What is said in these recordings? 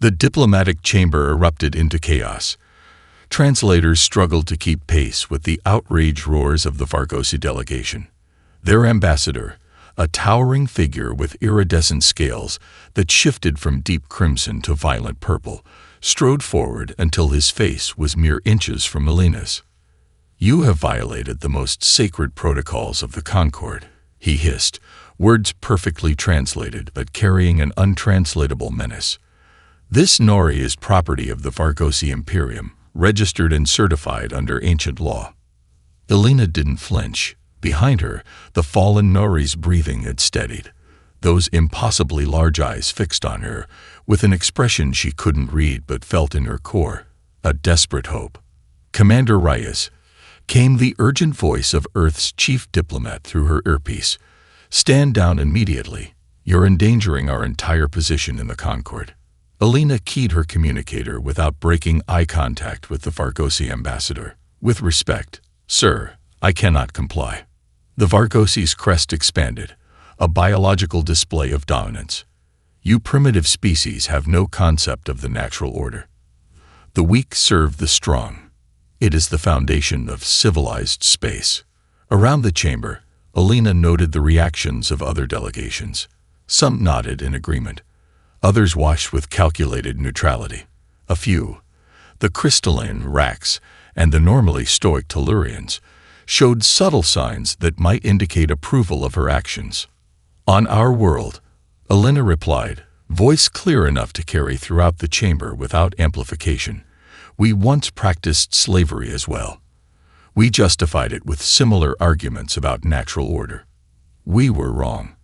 The diplomatic chamber erupted into chaos. Translators struggled to keep pace with the outraged roars of the Vargosi delegation. Their ambassador, a towering figure with iridescent scales that shifted from deep crimson to violent purple, strode forward until his face was mere inches from Elena's. "You have violated the most sacred protocols of the Concord," he hissed, words perfectly translated but carrying an untranslatable menace. "This Nori is property of the Vargosi Imperium, registered and certified under ancient law." Elena didn't flinch. Behind her, the fallen Nori's breathing had steadied, those impossibly large eyes fixed on her, with an expression she couldn't read but felt in her core, a desperate hope. "Commander Reyes," came the urgent voice of Earth's chief diplomat through her earpiece. "Stand down immediately. You're endangering our entire position in the Concord." Elena keyed her communicator without breaking eye contact with the Vargosi ambassador. "With respect, sir, I cannot comply." The Vargosi's crest expanded, a biological display of dominance. "You primitive species have no concept of the natural order. The weak serve the strong. It is the foundation of civilized space." Around the chamber, Elena noted the reactions of other delegations. Some nodded in agreement. Others watched with calculated neutrality. A few, the crystalline Rax and the normally stoic Tellurians, showed subtle signs that might indicate approval of her actions. "On our world," Elena replied, voice clear enough to carry throughout the chamber without amplification, "we once practiced slavery as well. We justified it with similar arguments about natural order. We were wrong.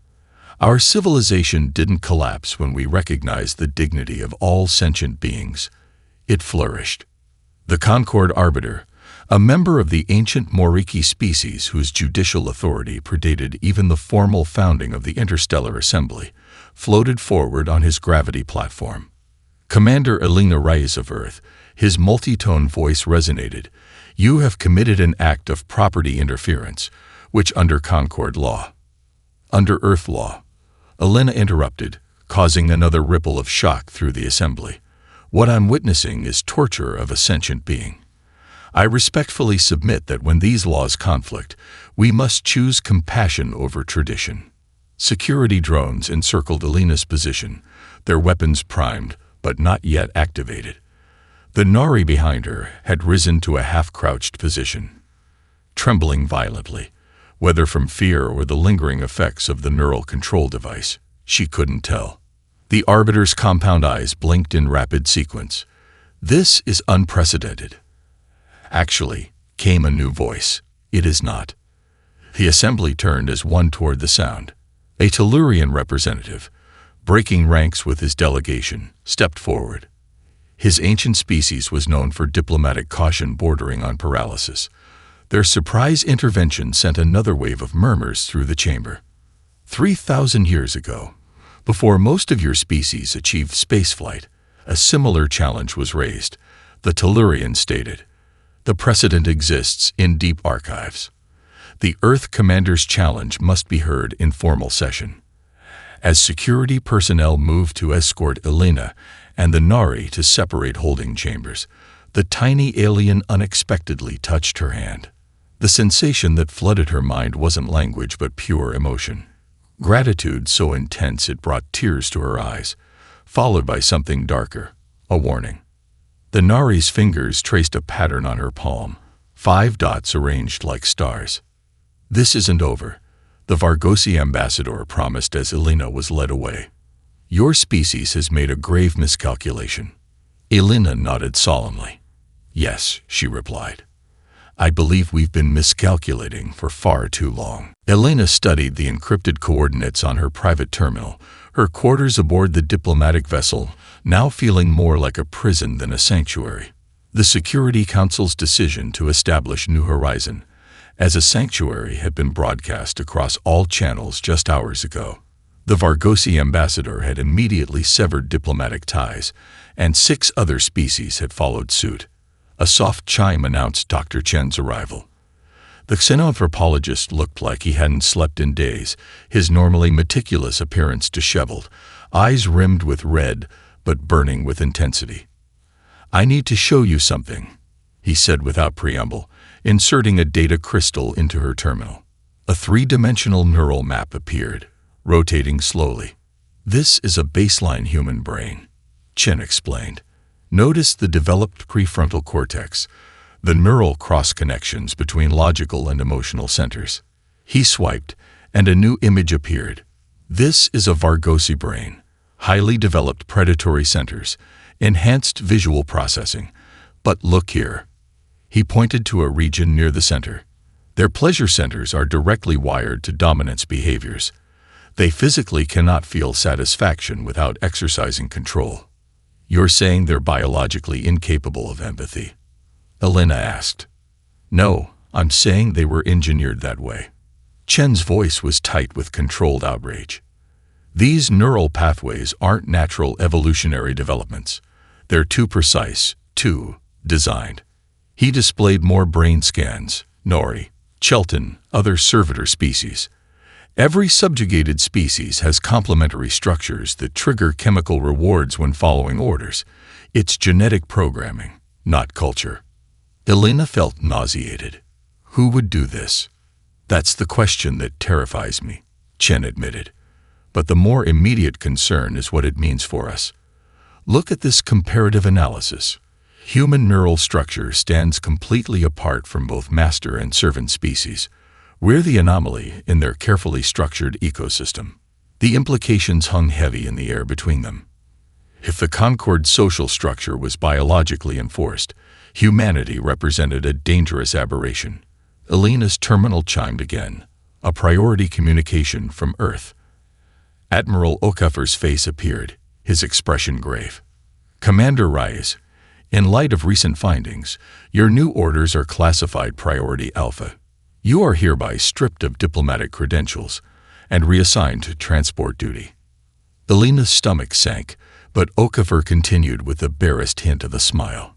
Our civilization didn't collapse when we recognized the dignity of all sentient beings. It flourished." The Concord Arbiter, a member of the ancient Moriki species whose judicial authority predated even the formal founding of the Interstellar Assembly, floated forward on his gravity platform. "Commander Elena Reyes of Earth," his multi-tone voice resonated, "you have committed an act of property interference, which under Concord law." "Under Earth law," Elena interrupted, causing another ripple of shock through the assembly. "What I'm witnessing is torture of a sentient being. I respectfully submit that when these laws conflict, we must choose compassion over tradition." Security drones encircled Elena's position, their weapons primed but not yet activated. The Nari behind her had risen to a half-crouched position. Trembling violently, whether from fear or the lingering effects of the neural control device, she couldn't tell. The Arbiter's compound eyes blinked in rapid sequence. "This is unprecedented." "Actually," came a new voice, "it is not." The assembly turned as one toward the sound. A Tellurian representative, breaking ranks with his delegation, stepped forward. His ancient species was known for diplomatic caution bordering on paralysis. Their surprise intervention sent another wave of murmurs through the chamber. 3,000 years ago, before most of your species achieved spaceflight, a similar challenge was raised, the Tellurian stated. "The precedent exists in deep archives. The Earth Commander's challenge must be heard in formal session." As security personnel moved to escort Elena and the Nari to separate holding chambers, the tiny alien unexpectedly touched her hand. The sensation that flooded her mind wasn't language but pure emotion. Gratitude so intense it brought tears to her eyes, followed by something darker, a warning. The Nari's fingers traced a pattern on her palm, 5 dots arranged like stars. "This isn't over," the Vargosi ambassador promised as Elena was led away. "Your species has made a grave miscalculation." Elena nodded solemnly. "Yes," she replied. "I believe we've been miscalculating for far too long." Elena studied the encrypted coordinates on her private terminal, her quarters aboard the diplomatic vessel, now feeling more like a prison than a sanctuary. The Security Council's decision to establish New Horizon as a sanctuary had been broadcast across all channels just hours ago. The Vargosi ambassador had immediately severed diplomatic ties, and 6 other species had followed suit. A soft chime announced Dr. Chen's arrival. The xenoanthropologist looked like he hadn't slept in days, his normally meticulous appearance disheveled, eyes rimmed with red, but burning with intensity. "I need to show you something," he said without preamble, inserting a data crystal into her terminal. A three-dimensional neural map appeared, rotating slowly. "This is a baseline human brain," Chen explained. "Notice the developed prefrontal cortex, the neural cross-connections between logical and emotional centers." He swiped, and a new image appeared. "This is a Vargosi brain, highly developed predatory centers, enhanced visual processing. But look here." He pointed to a region near the center. "Their pleasure centers are directly wired to dominance behaviors. They physically cannot feel satisfaction without exercising control." "You're saying they're biologically incapable of empathy?" Elena asked. "No, I'm saying they were engineered that way." Chen's voice was tight with controlled outrage. "These neural pathways aren't natural evolutionary developments. They're too precise, too designed." He displayed more brain scans: Nori, Chelton, other servitor species. Every subjugated species has complementary structures that trigger chemical rewards when following orders. It's genetic programming, not culture. Elena felt nauseated. Who would do this? "That's the question that terrifies me," Chen admitted. "But the more immediate concern is what it means for us. Look at this comparative analysis. Human neural structure stands completely apart from both master and servant species. We're the anomaly in their carefully structured ecosystem." The implications hung heavy in the air between them. If the Concord social structure was biologically enforced, humanity represented a dangerous aberration. Elena's terminal chimed again, a priority communication from Earth. Admiral Okafor's face appeared, his expression grave. "Commander Reyes, in light of recent findings, your new orders are classified Priority Alpha. You are hereby stripped of diplomatic credentials and reassigned to transport duty." Elena's stomach sank, but Okafor continued with the barest hint of a smile.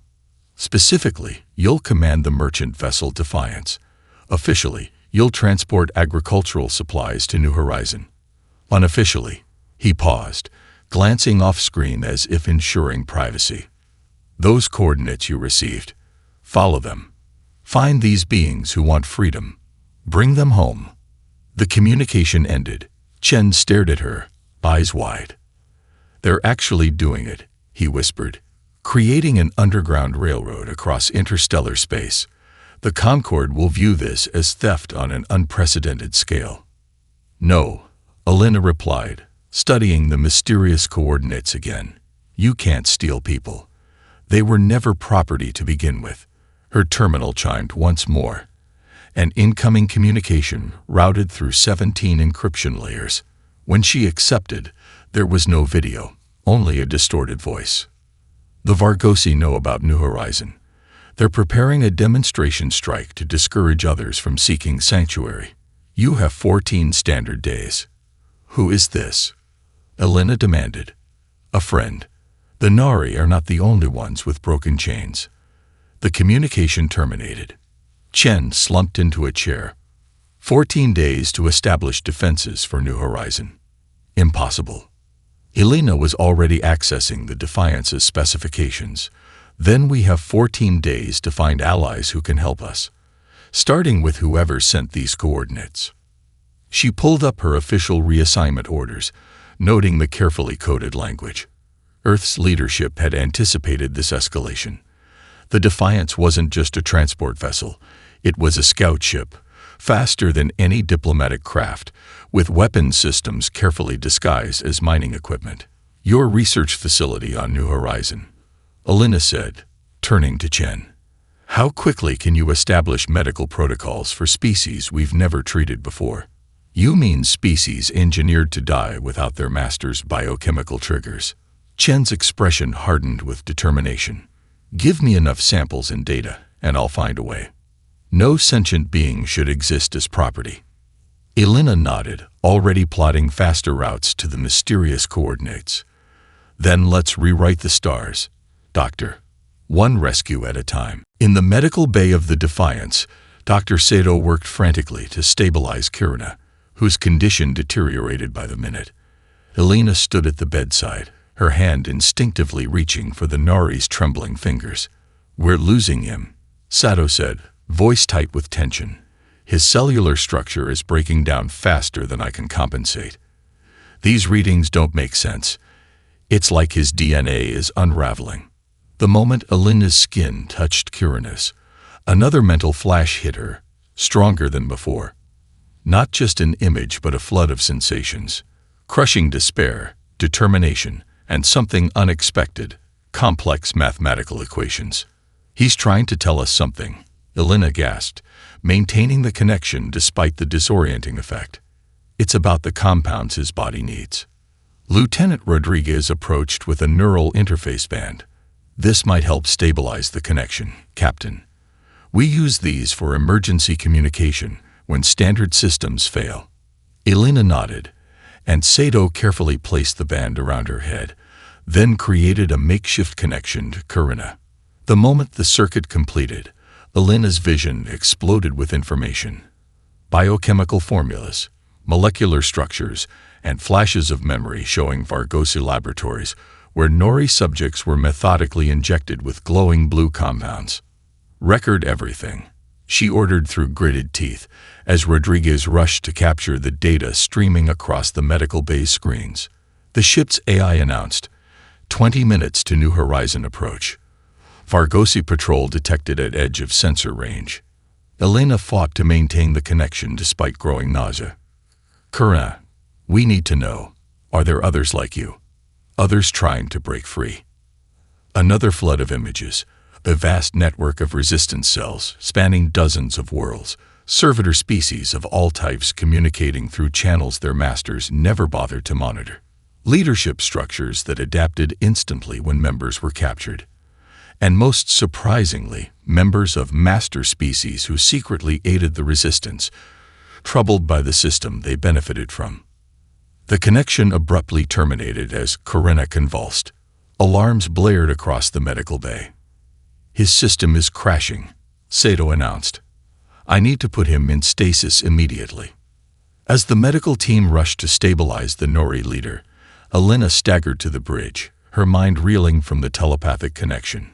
"Specifically, you'll command the merchant vessel Defiance. Officially, you'll transport agricultural supplies to New Horizon. Unofficially," he paused, glancing off-screen as if ensuring privacy. "Those coordinates you received. Follow them. Find these beings who want freedom. Bring them home." The communication ended. Chen stared at her, eyes wide. "They're actually doing it," he whispered. "Creating an underground railroad across interstellar space. The Concord will view this as theft on an unprecedented scale." "No," Elena replied, studying the mysterious coordinates again. "You can't steal people. They were never property to begin with." Her terminal chimed once more. An incoming communication routed through 17 encryption layers. When she accepted, there was no video, only a distorted voice. "The Vargosi know about New Horizon. They're preparing a demonstration strike to discourage others from seeking sanctuary. You have 14 standard days." "Who is this?" Elena demanded. "A friend. The Nari are not the only ones with broken chains." The communication terminated. Chen slumped into a chair. 14 days to establish defenses for New Horizon. Impossible. Elena was already accessing the Defiance's specifications. Then we have 14 days to find allies who can help us, starting with whoever sent these coordinates. She pulled up her official reassignment orders, noting the carefully coded language. Earth's leadership had anticipated this escalation. The Defiance wasn't just a transport vessel. It was a scout ship, faster than any diplomatic craft, with weapons systems carefully disguised as mining equipment. "Your research facility on New Horizon," Elena said, turning to Chen. "How quickly can you establish medical protocols for species we've never treated before?" "You mean species engineered to die without their master's biochemical triggers?" Chen's expression hardened with determination. "Give me enough samples and data, and I'll find a way. No sentient being should exist as property." Elena nodded, already plotting faster routes to the mysterious coordinates. "Then let's rewrite the stars, Doctor. One rescue at a time." In the medical bay of the Defiance, Dr. Sato worked frantically to stabilize Kiruna, whose condition deteriorated by the minute. Elena stood at the bedside, her hand instinctively reaching for the Nari's trembling fingers. "We're losing him," Sato said, voice tight with tension. "His cellular structure is breaking down faster than I can compensate. These readings don't make sense. It's like his DNA is unraveling." The moment Alina's skin touched Kirina's, another mental flash hit her, stronger than before. Not just an image, but a flood of sensations. Crushing despair, determination, and something unexpected, complex mathematical equations. "He's trying to tell us something," Alina gasped, maintaining the connection despite the disorienting effect. "It's about the compounds his body needs." Lieutenant Rodriguez approached with a neural interface band. "This might help stabilize the connection, Captain. We use these for emergency communication when standard systems fail." Alina nodded, and Sato carefully placed the band around her head, then created a makeshift connection to Kirina. The moment the circuit completed, Alina's vision exploded with information. Biochemical formulas, molecular structures, and flashes of memory showing Vargosi laboratories where Nori subjects were methodically injected with glowing blue compounds. "Record everything," she ordered through gritted teeth as Rodriguez rushed to capture the data streaming across the medical bay screens. The ship's AI announced, 20 minutes to New Horizon approach. Vargosi patrol detected at edge of sensor range. Alina fought to maintain the connection despite growing nausea. "Kirina, we need to know, are there others like you? Others trying to break free?" Another flood of images, a vast network of resistance cells spanning dozens of worlds, servitor species of all types communicating through channels their masters never bothered to monitor. Leadership structures that adapted instantly when members were captured. And most surprisingly, members of master species who secretly aided the resistance, troubled by the system they benefited from. The connection abruptly terminated as Kirina convulsed. Alarms blared across the medical bay. "His system is crashing," Sato announced. "I need to put him in stasis immediately." As the medical team rushed to stabilize the Nori leader, Alina staggered to the bridge, her mind reeling from the telepathic connection.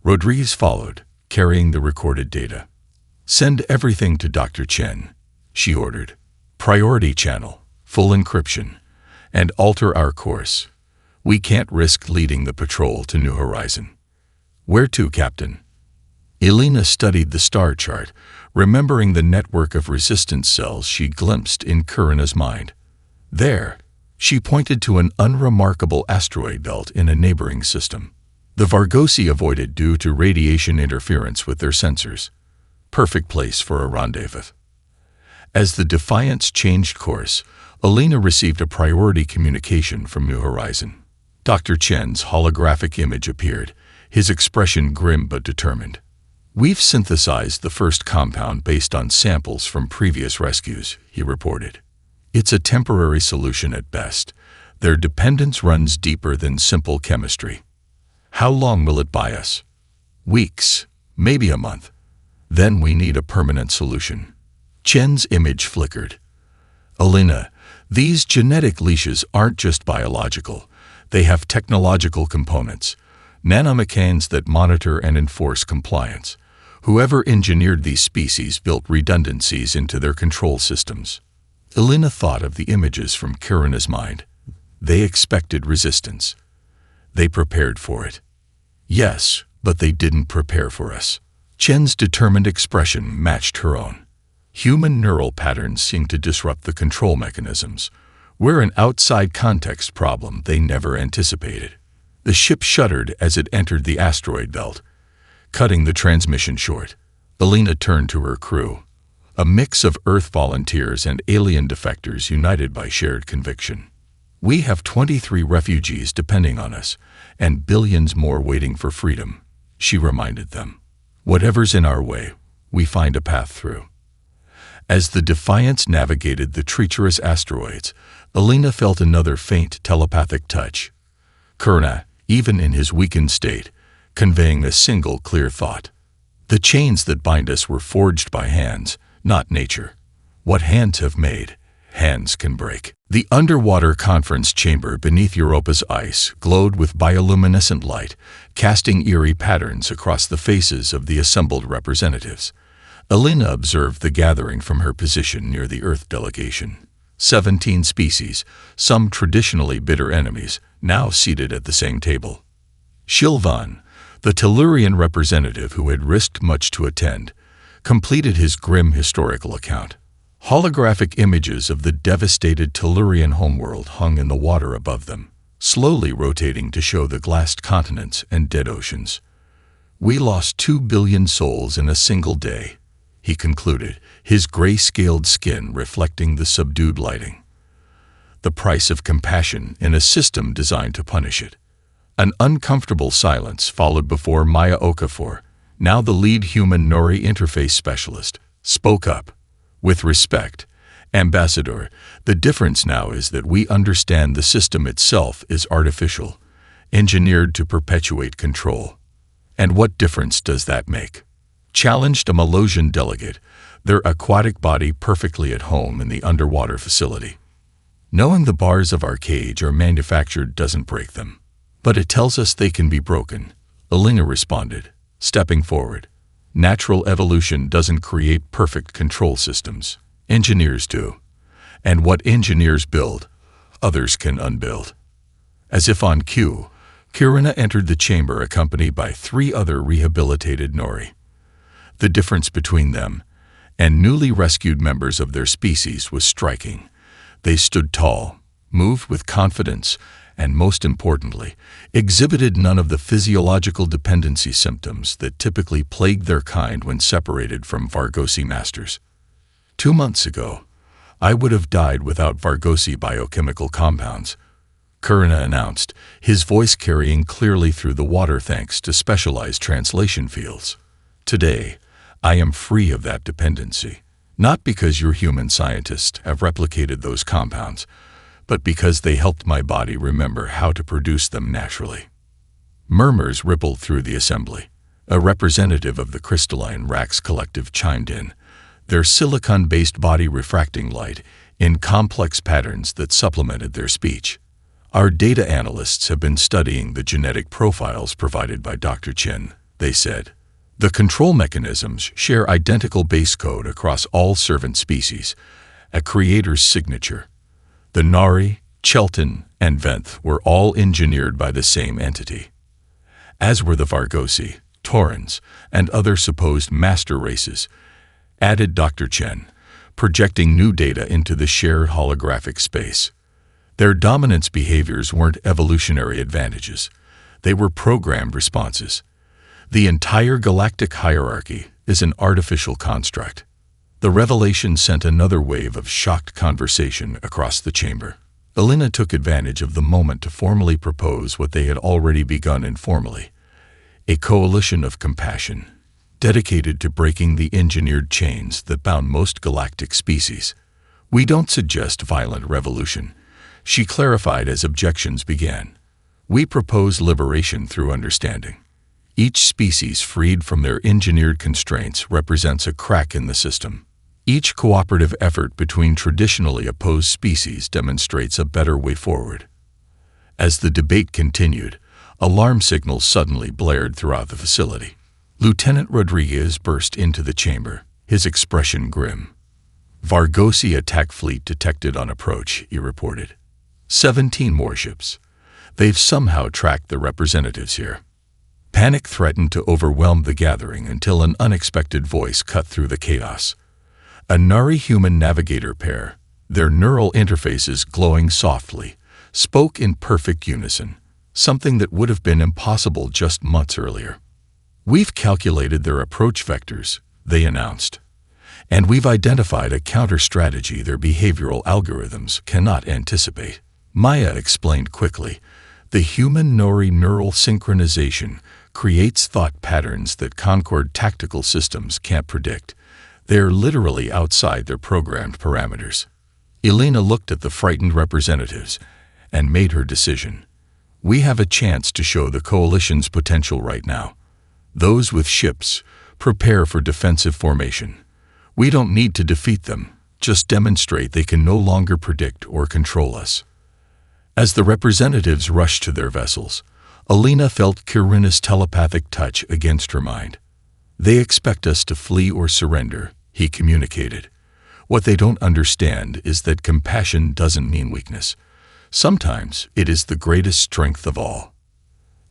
Rodriguez followed, carrying the recorded data. "Send everything to Dr. Chen," she ordered. "Priority channel, full encryption, and alter our course. We can't risk leading the patrol to New Horizon." "Where to, Captain?" Alina studied the star chart, remembering the network of resistance cells she glimpsed in Kirina's mind. "There," she pointed to an unremarkable asteroid belt in a neighboring system. The Vargosi avoided due to radiation interference with their sensors. Perfect place for a rendezvous. As the Defiance changed course, Alina received a priority communication from New Horizon. Dr. Chen's holographic image appeared, his expression grim but determined. "We've synthesized the first compound based on samples from previous rescues," he reported. "It's a temporary solution at best. Their dependence runs deeper than simple chemistry. How long will it buy us? Weeks, maybe a month. Then we need a permanent solution." Chen's image flickered. "Alina, these genetic leashes aren't just biological. They have technological components, nanomechanisms that monitor and enforce compliance. Whoever engineered these species built redundancies into their control systems." Alina thought of the images from Kirina's mind. They expected resistance. They prepared for it. "Yes, but they didn't prepare for us." Chen's determined expression matched her own. Human neural patterns seemed to disrupt the control mechanisms. We're an outside context problem they never anticipated. The ship shuddered as it entered the asteroid belt, cutting the transmission short. Alina turned to her crew, a mix of Earth volunteers and alien defectors united by shared conviction. "We have 23 refugees depending on us, and billions more waiting for freedom," she reminded them. "Whatever's in our way, we find a path through." As the Defiance navigated the treacherous asteroids, Alina felt another faint telepathic touch. Kirina, even in his weakened state, conveying a single clear thought. The chains that bind us were forged by hands, not nature. What hands have made, hands can break. The underwater conference chamber beneath Europa's ice glowed with bioluminescent light, casting eerie patterns across the faces of the assembled representatives. Elena observed the gathering from her position near the Earth delegation. 17 species, some traditionally bitter enemies, now seated at the same table. Shilvan, the Tellurian representative who had risked much to attend, completed his grim historical account. Holographic images of the devastated Tellurian homeworld hung in the water above them, slowly rotating to show the glassed continents and dead oceans. "We lost 2 billion souls in a single day," he concluded, his gray-scaled skin reflecting the subdued lighting. "The price of compassion in a system designed to punish it." An uncomfortable silence followed before Maya Okafor, now the lead human Nori interface specialist, spoke up. "With respect, Ambassador, the difference now is that we understand the system itself is artificial, engineered to perpetuate control." "And what difference does that make?" challenged a Malosian delegate, their aquatic body perfectly at home in the underwater facility. "Knowing the bars of our cage are manufactured doesn't break them. But it tells us they can be broken," Elena responded, stepping forward. "Natural evolution doesn't create perfect control systems. Engineers do. And what engineers build, others can unbuild." As if on cue, Kirina entered the chamber accompanied by 3 other rehabilitated Nori. The difference between them and newly rescued members of their species was striking. They stood tall, moved with confidence, and most importantly, exhibited none of the physiological dependency symptoms that typically plagued their kind when separated from Vargosi masters. 2 months ago, I would have died without Vargosi biochemical compounds, Kirina announced, his voice carrying clearly through the water thanks to specialized translation fields. Today, I am free of that dependency, not because your human scientists have replicated those compounds, but because they helped my body remember how to produce them naturally. Murmurs rippled through the assembly. A representative of the crystalline Rax collective chimed in, their silicon-based body refracting light in complex patterns that supplemented their speech. "Our data analysts have been studying the genetic profiles provided by Dr. Chen," they said. "The control mechanisms share identical base code across all servant species, a creator's signature. The Nari, Chelton, and Venth were all engineered by the same entity, as were the Vargosi, Taurans, and other supposed master races," added Dr. Chen, projecting new data into the shared holographic space. Their dominance behaviors weren't evolutionary advantages. They were programmed responses. The entire galactic hierarchy is an artificial construct. The revelation sent another wave of shocked conversation across the chamber. Elena took advantage of the moment to formally propose what they had already begun informally, a coalition of compassion, dedicated to breaking the engineered chains that bound most galactic species. "We don't suggest violent revolution," she clarified as objections began. "We propose liberation through understanding. Each species freed from their engineered constraints represents a crack in the system. Each cooperative effort between traditionally opposed species demonstrates a better way forward." As the debate continued, alarm signals suddenly blared throughout the facility. Lieutenant Rodriguez burst into the chamber, his expression grim. "Vargosi attack fleet detected on approach," he reported. 17 warships. They've somehow tracked the representatives here. Panic threatened to overwhelm the gathering until an unexpected voice cut through the chaos. A Nari-human navigator pair, their neural interfaces glowing softly, spoke in perfect unison, something that would have been impossible just months earlier. "We've calculated their approach vectors," they announced, "and we've identified a counter-strategy their behavioral algorithms cannot anticipate." Maya explained quickly, "The human Nori neural synchronization creates thought patterns that Concord tactical systems can't predict. They're literally outside their programmed parameters." Elena looked at the frightened representatives and made her decision. "We have a chance to show the coalition's potential right now. Those with ships, prepare for defensive formation. We don't need to defeat them. Just demonstrate they can no longer predict or control us." As the representatives rushed to their vessels, Alina felt Kirina's telepathic touch against her mind. "They expect us to flee or surrender," he communicated. "What they don't understand is that compassion doesn't mean weakness. Sometimes it is the greatest strength of all."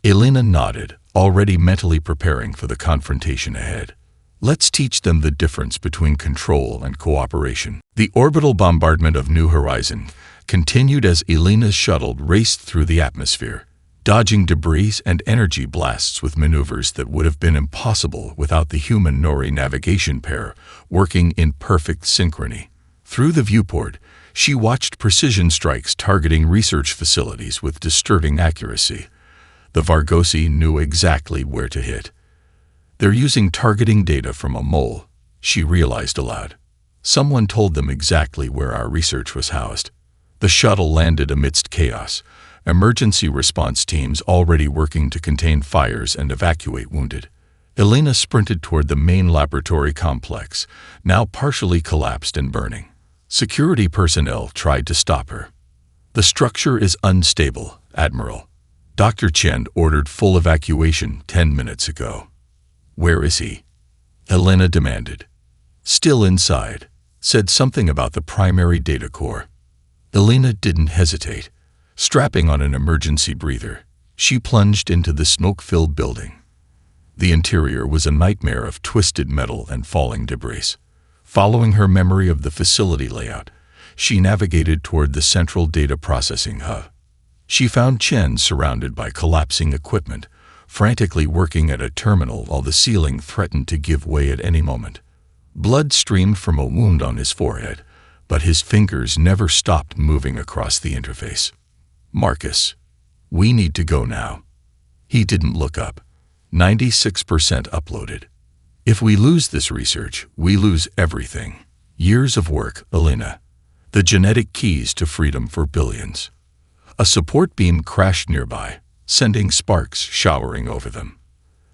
Alina nodded, already mentally preparing for the confrontation ahead. "Let's teach them the difference between control and cooperation." The orbital bombardment of New Horizon continued as Alina's shuttle raced through the atmosphere, dodging debris and energy blasts with maneuvers that would have been impossible without the human Nori navigation pair working in perfect synchrony. Through the viewport, she watched precision strikes targeting research facilities with disturbing accuracy. The Vargosi knew exactly where to hit. "They're using targeting data from a mole," she realized aloud. "Someone told them exactly where our research was housed." The shuttle landed amidst chaos, emergency response teams already working to contain fires and evacuate wounded. Alina sprinted toward the main laboratory complex, now partially collapsed and burning. Security personnel tried to stop her. "The structure is unstable, Admiral. Dr. Chen ordered full evacuation 10 minutes ago." "Where is he?" Alina demanded. "Still inside. Said something about the primary data core." Alina didn't hesitate. Strapping on an emergency breather, she plunged into the smoke-filled building. The interior was a nightmare of twisted metal and falling debris. Following her memory of the facility layout, she navigated toward the central data processing hub. She found Chen surrounded by collapsing equipment, frantically working at a terminal while the ceiling threatened to give way at any moment. Blood streamed from a wound on his forehead, but his fingers never stopped moving across the interface. "Marcus, we need to go now." He didn't look up. 96% uploaded. "If we lose this research, we lose everything. Years of work, Alina. The genetic keys to freedom for billions." A support beam crashed nearby, sending sparks showering over them.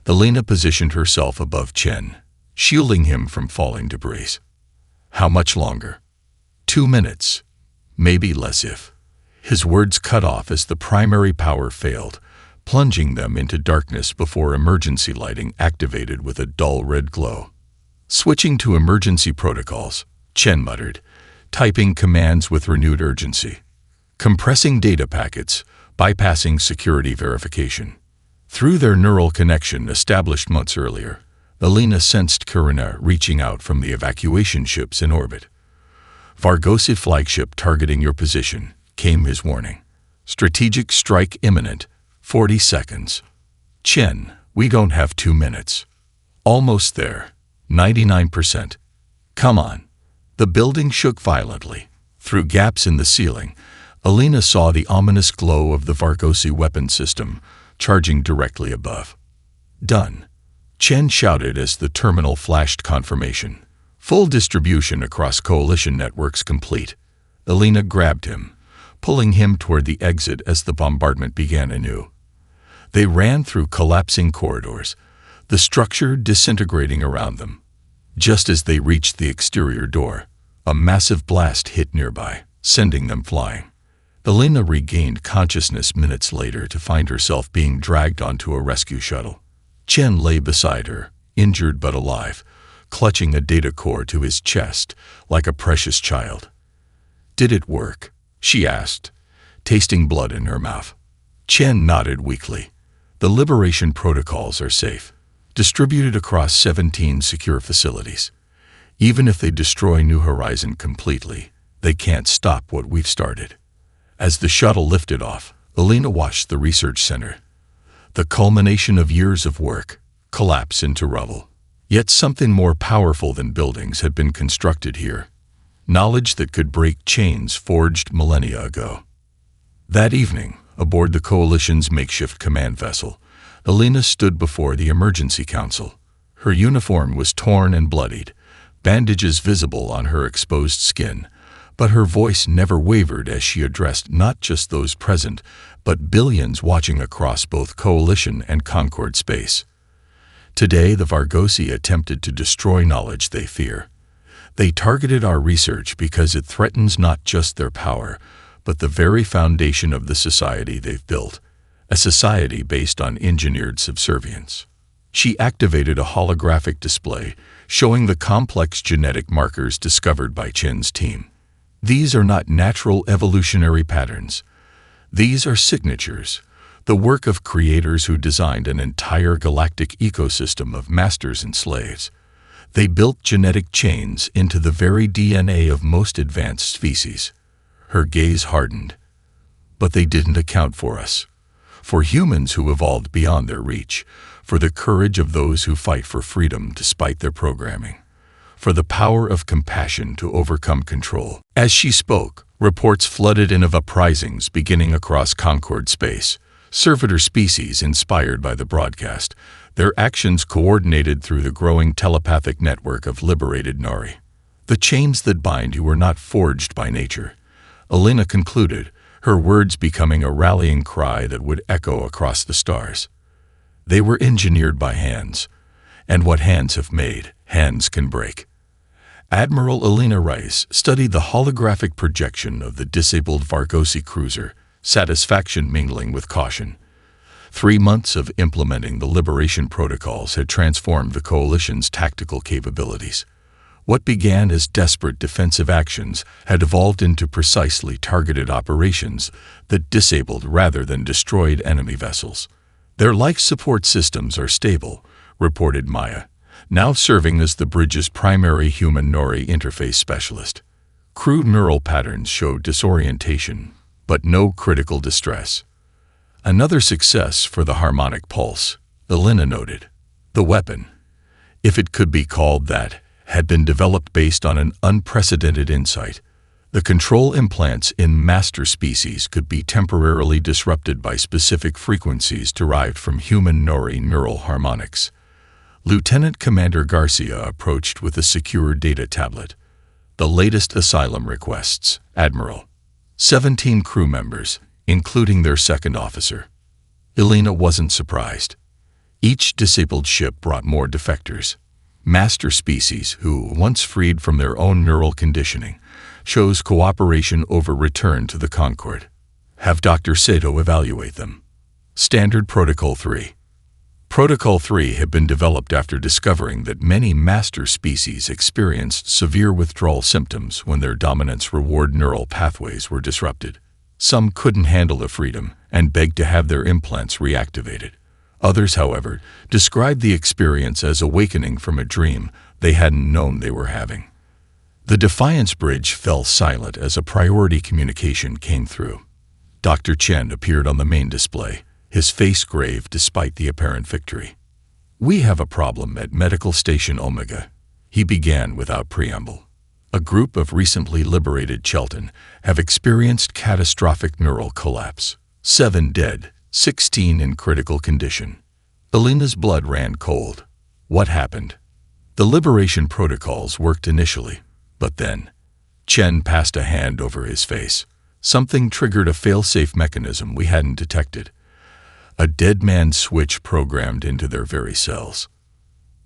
Alina positioned herself above Chen, shielding him from falling debris. "How much longer?" 2 minutes. Maybe less if. His words cut off as the primary power failed, plunging them into darkness before emergency lighting activated with a dull red glow. Switching to emergency protocols, Chen muttered, typing commands with renewed urgency. Compressing data packets, bypassing security verification. Through their neural connection established months earlier, Alina sensed Kirina reaching out from the evacuation ships in orbit. "Vargosi flagship targeting your position," came his warning. "Strategic strike imminent, 40 seconds. Chen, we don't have 2 minutes. Almost there, 99%. Come on." The building shook violently. Through gaps in the ceiling, Alina saw the ominous glow of the Vargosi weapon system, charging directly above. "Done," Chen shouted as the terminal flashed confirmation. Full distribution across coalition networks complete. Alina grabbed him, pulling him toward the exit as the bombardment began anew. They ran through collapsing corridors, the structure disintegrating around them. Just as they reached the exterior door, a massive blast hit nearby, sending them flying. Alina regained consciousness minutes later to find herself being dragged onto a rescue shuttle. Chen lay beside her, injured but alive, clutching a data core to his chest like a precious child. "Did it work?" she asked, tasting blood in her mouth. Chen nodded weakly. "The liberation protocols are safe, distributed across 17 secure facilities. Even if they destroy New Horizon completely, they can't stop what we've started." As the shuttle lifted off, Alina watched the research center. The culmination of years of work, collapse into rubble. Yet something more powerful than buildings had been constructed here. Knowledge that could break chains forged millennia ago. That evening, aboard the Coalition's makeshift command vessel, Alina stood before the Emergency Council. Her uniform was torn and bloodied, bandages visible on her exposed skin, but her voice never wavered as she addressed not just those present, but billions watching across both Coalition and Concord space. Today, the Vargosi attempted to destroy knowledge they fear. They targeted our research because it threatens not just their power, but the very foundation of the society they've built, a society based on engineered subservience. She activated a holographic display showing the complex genetic markers discovered by Chen's team. These are not natural evolutionary patterns. These are signatures, the work of creators who designed an entire galactic ecosystem of masters and slaves. They built genetic chains into the very DNA of most advanced species. Her gaze hardened. But they didn't account for us. For humans who evolved beyond their reach, for the courage of those who fight for freedom despite their programming, for the power of compassion to overcome control. As she spoke, reports flooded in of uprisings beginning across Concord space, servitor species inspired by the broadcast, their actions coordinated through the growing telepathic network of liberated Nari. The chains that bind you were not forged by nature, Elena concluded, her words becoming a rallying cry that would echo across the stars. They were engineered by hands, and what hands have made, hands can break. Admiral Elena Rice studied the holographic projection of the disabled Vargosi cruiser, satisfaction mingling with caution. 3 months of implementing the liberation protocols had transformed the Coalition's tactical capabilities. What began as desperate defensive actions had evolved into precisely targeted operations that disabled rather than destroyed enemy vessels. Their life support systems are stable, reported Maya, now serving as the bridge's primary human-Nori interface specialist. Crude neural patterns showed disorientation, but no critical distress. Another success for the harmonic pulse, Elena noted. The weapon, if it could be called that, had been developed based on an unprecedented insight. The control implants in master species could be temporarily disrupted by specific frequencies derived from human Nori neural harmonics. Lieutenant Commander Garcia approached with a secure data tablet. The latest asylum requests, Admiral. 17 crew members, including their second officer. Elena wasn't surprised. Each disabled ship brought more defectors. Master species who, once freed from their own neural conditioning, chose cooperation over return to the Concord. Have Dr. Sato evaluate them. Standard Protocol 3. Protocol 3 had been developed after discovering that many master species experienced severe withdrawal symptoms when their dominance reward neural pathways were disrupted. Some couldn't handle the freedom and begged to have their implants reactivated. Others, however, described the experience as awakening from a dream they hadn't known they were having. The Defiance Bridge fell silent as a priority communication came through. Dr. Chen appeared on the main display, his face grave despite the apparent victory. "We have a problem at Medical Station Omega," he began without preamble. "A group of recently liberated Chelton have experienced catastrophic neural collapse. 7 dead, 16 in critical condition." Elena's blood ran cold. What happened? The liberation protocols worked initially, but then Chen passed a hand over his face. Something triggered a fail-safe mechanism we hadn't detected. A dead man switch programmed into their very cells.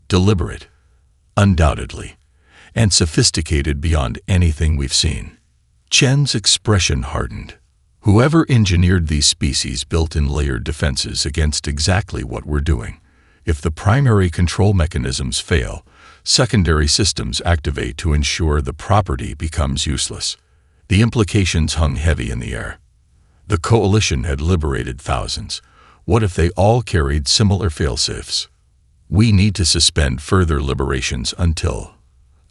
Deliberate, undoubtedly, and sophisticated beyond anything we've seen. Chen's expression hardened. Whoever engineered these species built in layered defenses against exactly what we're doing. If the primary control mechanisms fail, secondary systems activate to ensure the property becomes useless. The implications hung heavy in the air. The Coalition had liberated thousands. What if they all carried similar failsafes? "We need to suspend further liberations until..."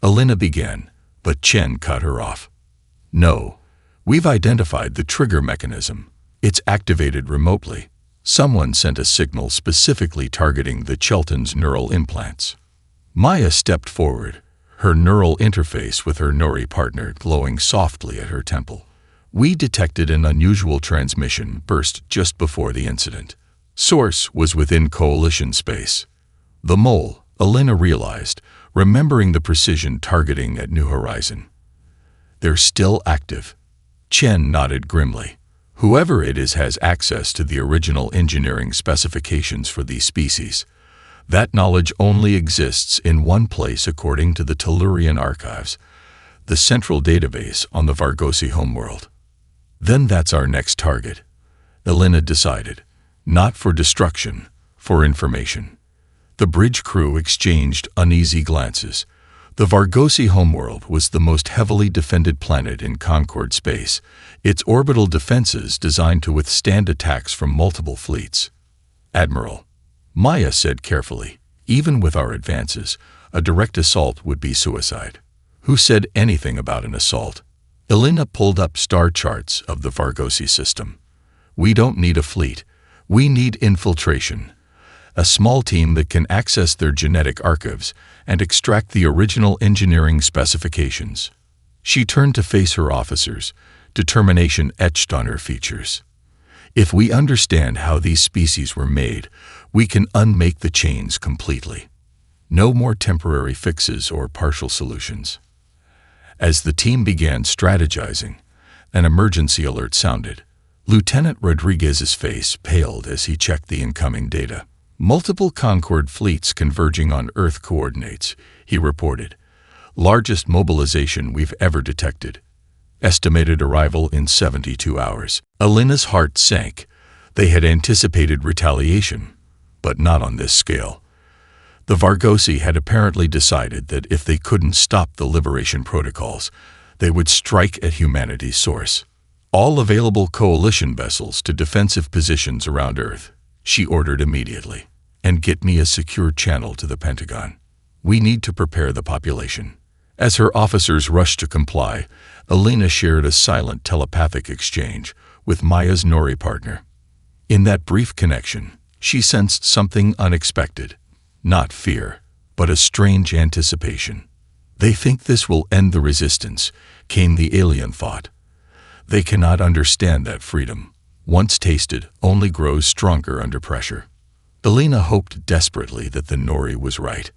Elena began, but Chen cut her off. "No. We've identified the trigger mechanism. It's activated remotely. Someone sent a signal specifically targeting the Chelton's neural implants." Maya stepped forward, her neural interface with her Nori partner glowing softly at her temple. "We detected an unusual transmission burst just before the incident. Source was within Coalition space." The mole, Elena realized, remembering the precision targeting at New Horizon. "They're still active." Chen nodded grimly. "Whoever it is has access to the original engineering specifications for these species. That knowledge only exists in one place according to the Tellurian archives, the central database on the Vargosi homeworld. Then that's our next target, Elena decided. Not for destruction, for information. The bridge crew exchanged uneasy glances. The Vargosi homeworld was the most heavily defended planet in Concord space, its orbital defenses designed to withstand attacks from multiple fleets. Admiral, Maya said carefully, even with our advances, a direct assault would be suicide. Who said anything about an assault? Elena pulled up star charts of the Vargosi system. We don't need a fleet. We need infiltration. A small team that can access their genetic archives and extract the original engineering specifications. She turned to face her officers, determination etched on her features. If we understand how these species were made, we can unmake the chains completely. No more temporary fixes or partial solutions. As the team began strategizing, an emergency alert sounded. Lieutenant Rodriguez's face paled as he checked the incoming data. Multiple Concord fleets converging on Earth coordinates, he reported. Largest mobilization we've ever detected. Estimated arrival in 72 hours. Elena's heart sank. They had anticipated retaliation, but not on this scale. The Vargosi had apparently decided that if they couldn't stop the liberation protocols, they would strike at humanity's source. All available coalition vessels to defensive positions around Earth, she ordered immediately, and get me a secure channel to the Pentagon. We need to prepare the population. As her officers rushed to comply, Elena shared a silent telepathic exchange with Maya's Nori partner. In that brief connection, she sensed something unexpected. Not fear, but a strange anticipation. They think this will end the resistance, came the alien thought. They cannot understand that freedom, once tasted, only grows stronger under pressure. Elena hoped desperately that the Nori was right.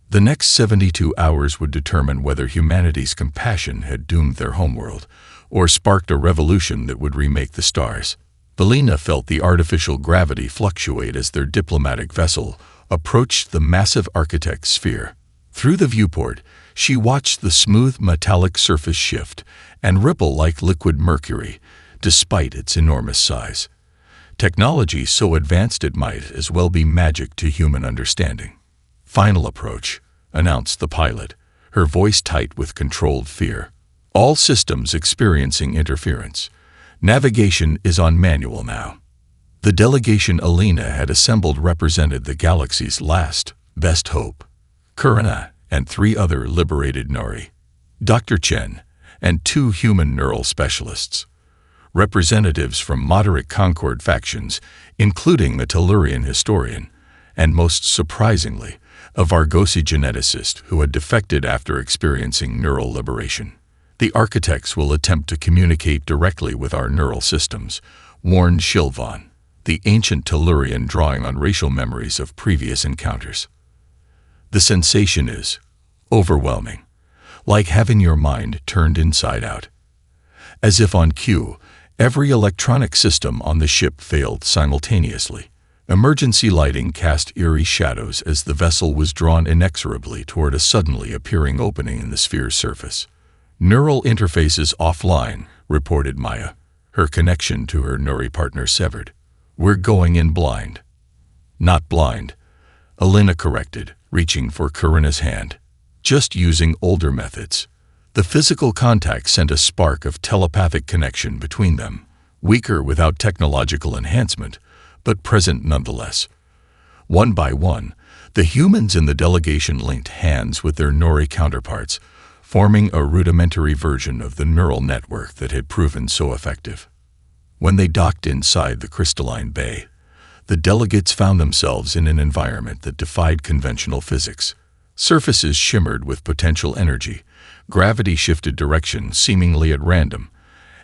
The next 72 hours would determine whether humanity's compassion had doomed their homeworld, or sparked a revolution that would remake the stars. Elena felt the artificial gravity fluctuate as their diplomatic vessel approached the massive architect's sphere. Through the viewport, she watched the smooth metallic surface shift and ripple like liquid mercury, despite its enormous size. Technology so advanced it might as well be magic to human understanding. Final approach, announced the pilot, her voice tight with controlled fear. All systems experiencing interference. Navigation is on manual now. The delegation Elena had assembled represented the galaxy's last, best hope. Kurina and 3 other liberated Nori. Dr. Chen and 2 human neural specialists. Representatives from moderate Concord factions, including a Tellurian historian, and most surprisingly, a Vargosi geneticist who had defected after experiencing neural liberation. The architects will attempt to communicate directly with our neural systems, warned Shilvan, the ancient Tellurian drawing on racial memories of previous encounters. The sensation is overwhelming, like having your mind turned inside out. As if on cue, every electronic system on the ship failed simultaneously. Emergency lighting cast eerie shadows as the vessel was drawn inexorably toward a suddenly appearing opening in the sphere's surface. Neural interfaces offline, reported Maya, her connection to her Nori partner severed. We're going in blind. Not blind, Elena corrected, reaching for Karina's hand. Just using older methods. The physical contact sent a spark of telepathic connection between them, weaker without technological enhancement, but present nonetheless. One by one, the humans in the delegation linked hands with their Nori counterparts, forming a rudimentary version of the neural network that had proven so effective. When they docked inside the crystalline bay, the delegates found themselves in an environment that defied conventional physics. Surfaces shimmered with potential energy, gravity shifted direction seemingly at random,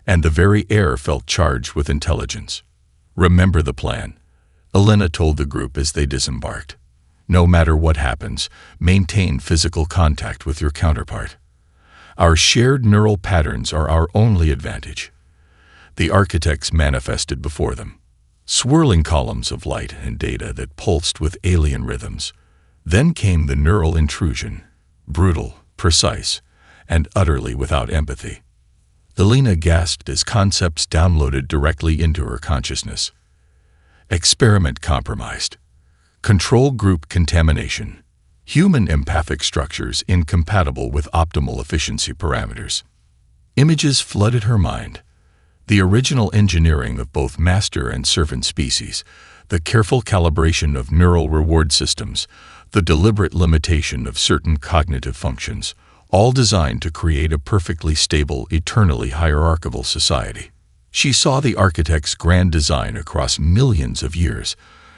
and the very air felt charged with intelligence. Remember the plan, Elena told the group as they disembarked. No matter what happens, maintain physical contact with your counterpart. Our shared neural patterns are our only advantage. The architects manifested before them. swirling columns of light and data that pulsed with alien rhythms. Then came the neural intrusion, brutal, precise, and utterly without empathy. Elena gasped as concepts downloaded directly into her consciousness. Experiment compromised. Control group contamination. Human empathic structures incompatible with optimal efficiency parameters. Images flooded her mind. The original engineering of both master and servant species, the careful calibration of neural reward systems, the deliberate limitation of certain cognitive functions, all designed to create a perfectly stable, eternally hierarchical society. She saw the architect's grand design across millions of years,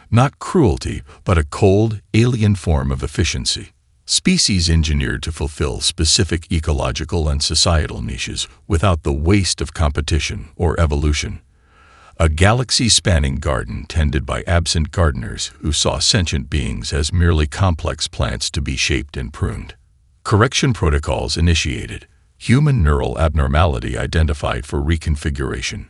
not cruelty, but a cold, alien form of efficiency. Species engineered to fulfill specific ecological and societal niches without the waste of competition or evolution. A galaxy-spanning garden tended by absent gardeners who saw sentient beings as merely complex plants to be shaped and pruned. Correction protocols initiated. Human neural abnormality identified for reconfiguration.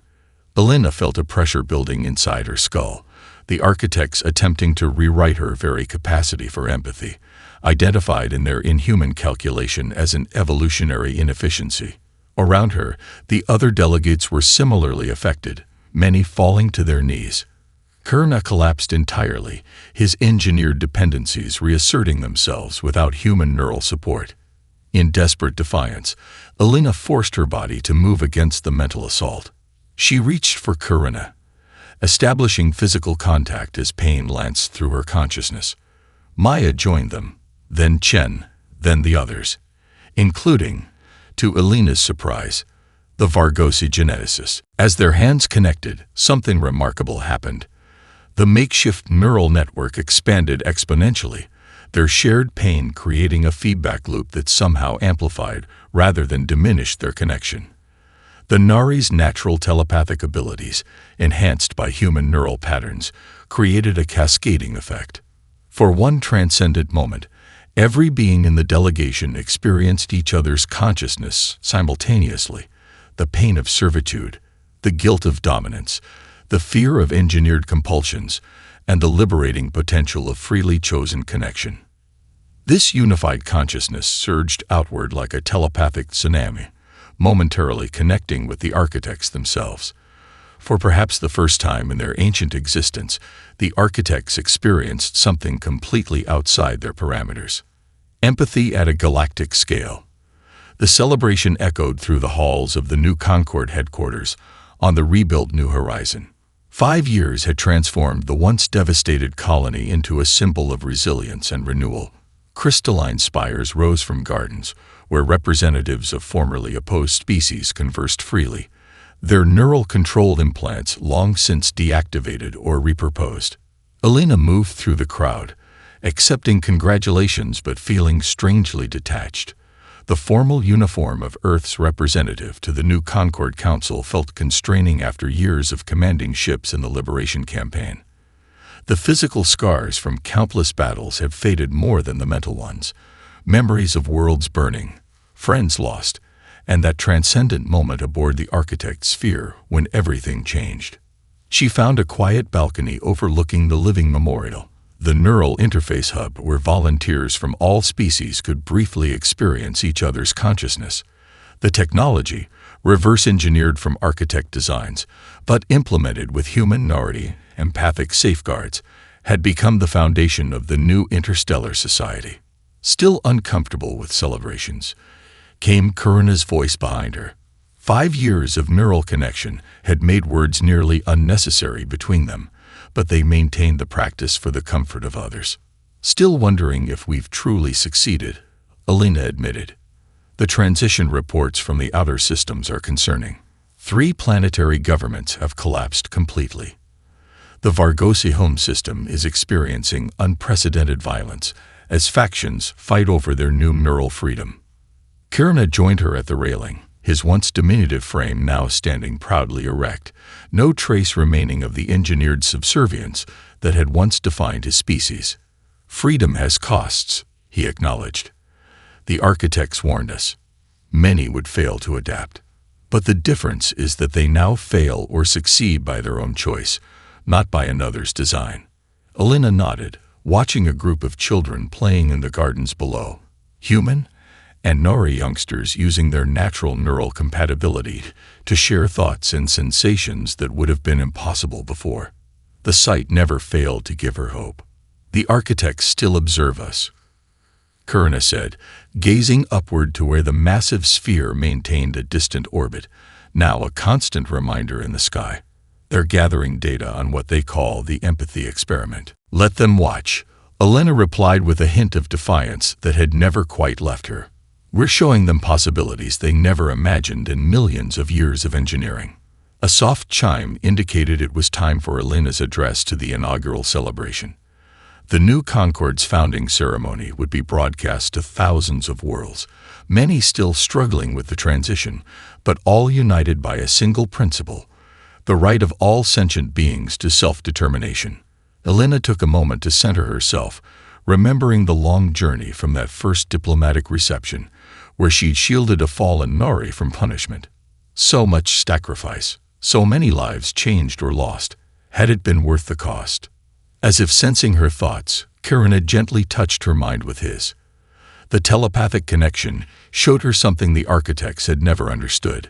Elena felt a pressure building inside her skull, the architects attempting to rewrite her very capacity for empathy, identified in their inhuman calculation as an evolutionary inefficiency. Around her, the other delegates were similarly affected, many falling to their knees. Kurna collapsed entirely, his engineered dependencies reasserting themselves without human neural support. In desperate defiance, Elena forced her body to move against the mental assault. She reached for Kurna, establishing physical contact as pain lanced through her consciousness. Maya joined them, then Chen, then the others, including, to Elena's surprise, the Vargosi geneticist. As their hands connected, something remarkable happened. The makeshift neural network expanded exponentially, their shared pain creating a feedback loop that somehow amplified rather than diminished their connection. The Nari's natural telepathic abilities, enhanced by human neural patterns, created a cascading effect. For one transcendent moment, every being in the delegation experienced each other's consciousness simultaneously. The pain of servitude, the guilt of dominance, the fear of engineered compulsions, and the liberating potential of freely chosen connection. This unified consciousness surged outward like a telepathic tsunami, momentarily connecting with the architects themselves. For perhaps the first time in their ancient existence, the architects experienced something completely outside their parameters. Empathy at a galactic scale. The celebration echoed through the halls of the new Concord headquarters on the rebuilt New Horizon. 5 years had transformed the once devastated colony into a symbol of resilience and renewal. Crystalline spires rose from gardens, where representatives of formerly opposed species conversed freely, their neural-controlled implants long since deactivated or repurposed. Elena moved through the crowd, accepting congratulations but feeling strangely detached. The formal uniform of Earth's representative to the new Concord Council felt constraining after years of commanding ships in the Liberation Campaign. The physical scars from countless battles had faded more than the mental ones, memories of worlds burning, friends lost, and that transcendent moment aboard the architect's sphere when everything changed. She found a quiet balcony overlooking the living memorial, the neural interface hub where volunteers from all species could briefly experience each other's consciousness. The technology, reverse-engineered from architect designs, but implemented with human minority, empathic safeguards, had become the foundation of the new interstellar society. Still uncomfortable with celebrations, came Kurna's voice behind her. 5 years of neural connection had made words nearly unnecessary between them, but they maintained the practice for the comfort of others. Still wondering if we've truly succeeded, Elena admitted. The transition reports from the outer systems are concerning. 3 planetary governments have collapsed completely. The Vargosi home system is experiencing unprecedented violence as factions fight over their new neural freedom. Kirna joined her at the railing, his once diminutive frame now standing proudly erect, no trace remaining of the engineered subservience that had once defined his species. Freedom has costs, he acknowledged. The architects warned us. Many would fail to adapt. But the difference is that they now fail or succeed by their own choice, not by another's design. Elena nodded, watching a group of children playing in the gardens below. Human and Nori youngsters using their natural neural compatibility to share thoughts and sensations that would have been impossible before. The sight never failed to give her hope. "The architects still observe us," Kurina said, gazing upward to where the massive sphere maintained a distant orbit, now a constant reminder in the sky. "They're gathering data on what they call the empathy experiment." "Let them watch," Elena replied with a hint of defiance that had never quite left her. "We're showing them possibilities they never imagined in millions of years of engineering." A soft chime indicated it was time for Elena's address to the inaugural celebration. The new Concord's founding ceremony would be broadcast to thousands of worlds, many still struggling with the transition, but all united by a single principle: the right of all sentient beings to self-determination. Elena took a moment to center herself, remembering the long journey from that first diplomatic reception, where she'd shielded a fallen Nori from punishment. So much sacrifice, so many lives changed or lost. Had it been worth the cost? As if sensing her thoughts, Kurina gently touched her mind with his. The telepathic connection showed her something the architects had never understood: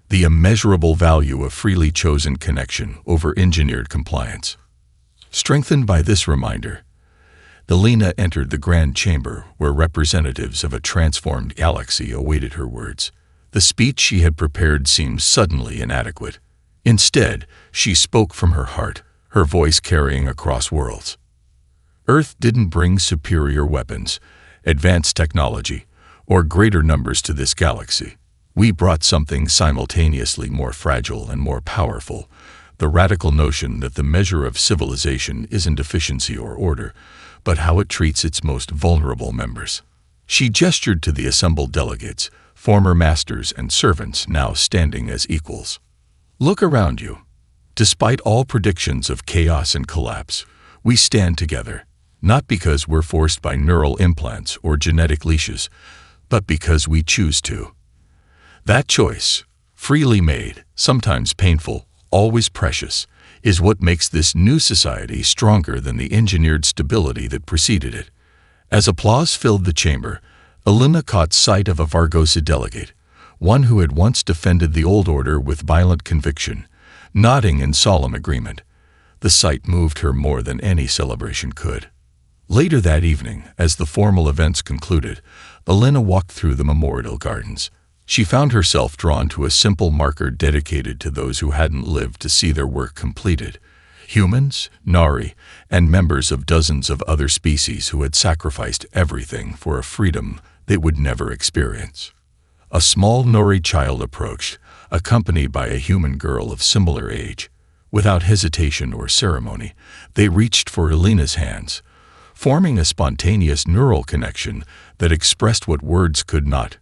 the immeasurable value of freely chosen connection over engineered compliance. Strengthened by this reminder, Elena entered the grand chamber where representatives of a transformed galaxy awaited her words. The speech she had prepared seemed suddenly inadequate. Instead, she spoke from her heart, her voice carrying across worlds. Earth didn't bring superior weapons, advanced technology, or greater numbers to this galaxy. We brought something simultaneously more fragile and more powerful: the radical notion that the measure of civilization isn't efficiency or order, but how it treats its most vulnerable members. She gestured to the assembled delegates, former masters and servants now standing as equals. "Look around you. Despite all predictions of chaos and collapse, we stand together, not because we're forced by neural implants or genetic leashes, but because we choose to. That choice, freely made, sometimes painful, always precious, is what makes this new society stronger than the engineered stability that preceded it." As applause filled the chamber, Elena caught sight of a Vargosa delegate, one who had once defended the old order with violent conviction, nodding in solemn agreement. The sight moved her more than any celebration could. Later that evening, as the formal events concluded, Elena walked through the memorial gardens. She found herself drawn to a simple marker dedicated to those who hadn't lived to see their work completed: humans, Nari, and members of dozens of other species who had sacrificed everything for a freedom they would never experience. A small Nori child approached, accompanied by a human girl of similar age. Without hesitation or ceremony, they reached for Elena's hands, forming a spontaneous neural connection that expressed what words could not: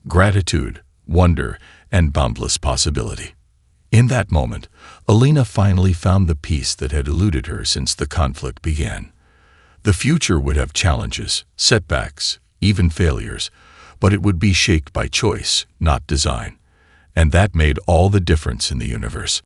gratitude, wonder, and boundless possibility. In that moment, Elena finally found the peace that had eluded her since the conflict began. The future would have challenges, setbacks, even failures, but it would be shaped by choice, not design. And that made all the difference in the universe.